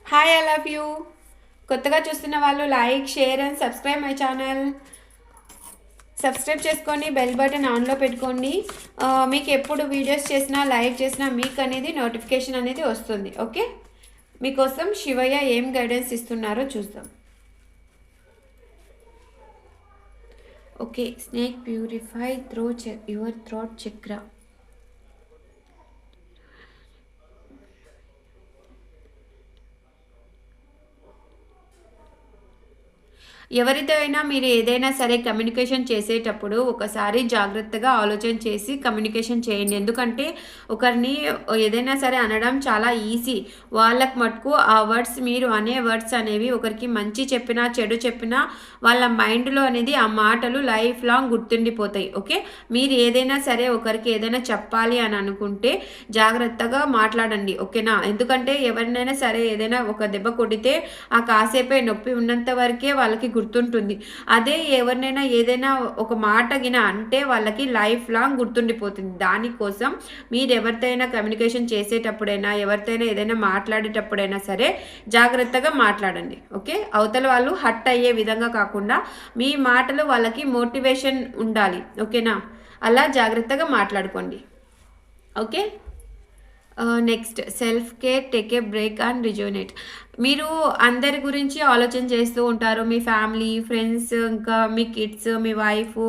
Hi, I love you. కొత్తగా చూస్తున్న వాళ్ళు like, share and subscribe my channel. Subscribe చేసుకొని బెల్ బటన్ ఆన్లో పెట్టుకోండి. మీకు ఎప్పుడు వీడియోస్ చేసినా లైక్ చేసినా మీకు అనేది నోటిఫికేషన్ అనేది వస్తుంది. ఓకే, మీకోసం శివయ్య ఏం గైడెన్స్ ఇస్తున్నారో చూద్దాం. Okay, snake purify your throat చక్ర. ఎవరితో అయినా మీరు ఏదైనా సరే కమ్యూనికేషన్ చేసేటప్పుడు ఒకసారి జాగ్రత్తగా ఆలోచన చేసి కమ్యూనికేషన్ చేయండి. ఎందుకంటే ఒకరిని ఏదైనా సరే అనడం చాలా ఈజీ. వాళ్ళకు మటుకు ఆ వర్డ్స్, మీరు అనే వర్డ్స్ అనేవి ఒకరికి మంచి చెప్పినా చెడు చెప్పినా వాళ్ళ మైండ్లో అనేది ఆ మాటలు లైఫ్ లాంగ్ గుర్తుండిపోతాయి. ఓకే, మీరు ఏదైనా సరే ఒకరికి ఏదైనా చెప్పాలి అని అనుకుంటే జాగ్రత్తగా మాట్లాడండి. ఓకేనా? ఎందుకంటే ఎవరినైనా సరే ఏదైనా ఒక దెబ్బ కొడితే ఆ కాసేపే నొప్పి ఉన్నంత వరకే వాళ్ళకి గుర్తుంటుంది. అదే ఎవరినైనా ఏదైనా ఒక మాట గిన అంటే వాళ్ళకి లైఫ్ లాంగ్ గుర్తుండిపోతుంది. దానికోసం మీరు ఎవరితోనైనా కమ్యూనికేషన్ చేసేటప్పుడైనా ఎవరితోనైనా ఏదైనా మాట్లాడేటప్పుడైనా సరే జాగ్రత్తగా మాట్లాడండి. ఓకే, అవతల వాళ్ళు హర్ట్ అయ్యే విధంగా కాకుండా మీ మాటలు వాళ్ళకి మోటివేషన్ ఉండాలి. ఓకేనా? అలా జాగ్రత్తగా మాట్లాడుకోండి. Okay, next self care, take a break and resonate. మీరు అందరి గురించి ఆలోచన చేస్తూ ఉంటారు. మీ ఫ్యామిలీ, ఫ్రెండ్స్, ఇంకా మీ కిడ్స్, మీ వైఫ్,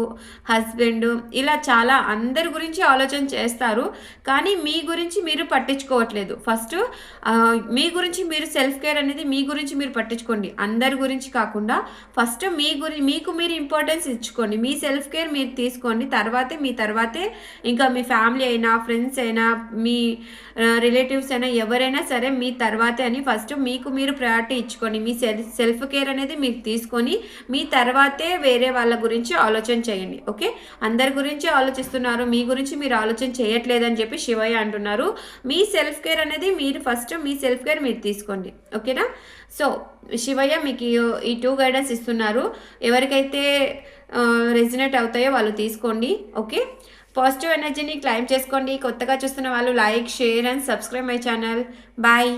హస్బెండ్, ఇలా చాలా అందరి గురించి ఆలోచన చేస్తారు. కానీ మీ గురించి మీరు పట్టించుకోవట్లేదు. ఫస్ట్ మీ గురించి మీరు సెల్ఫ్ కేర్ అనేది మీ గురించి మీరు పట్టించుకోండి. అందరి గురించి కాకుండా ఫస్ట్ మీకు మీరు ఇంపార్టెన్స్ ఇచ్చుకోండి. మీ సెల్ఫ్ కేర్ మీరు తీసుకోండి. తర్వాతే ఇంకా మీ ఫ్యామిలీ అయినా, ఫ్రెండ్స్ అయినా, మీ రిలేటివ్స్ అయినా ఎవరైనా సరే మీ తర్వాతే అని ఫస్ట్ మీకు మీరు ప్రయారిటీ ఇచ్చుకోండి. మీ సెల్ఫ్ కేర్ అనేది మీరు తీసుకొని మీ తర్వాతే వేరే వాళ్ళ గురించి ఆలోచన చేయండి. ఓకే, అందరి గురించి ఆలోచిస్తున్నారు, మీ గురించి మీరు ఆలోచన చేయట్లేదని చెప్పి శివయ్య అంటున్నారు. మీ సెల్ఫ్ కేర్ అనేది మీరు ఫస్ట్ మీ సెల్ఫ్ కేర్ మీరు తీసుకోండి. ఓకేనా? సో శివయ్య మీకు ఈ 2 గైడెన్స్ ఇస్తున్నారు. ఎవరికైతే రెజినేట్ అవుతాయో వాళ్ళు తీసుకోండి. ఓకే, పాజిటివ్ ఎనర్జీని క్లైమ్ చేసుకోండి. కొత్తగా చూస్తున్న వాళ్ళు like, share and subscribe my channel. Bye.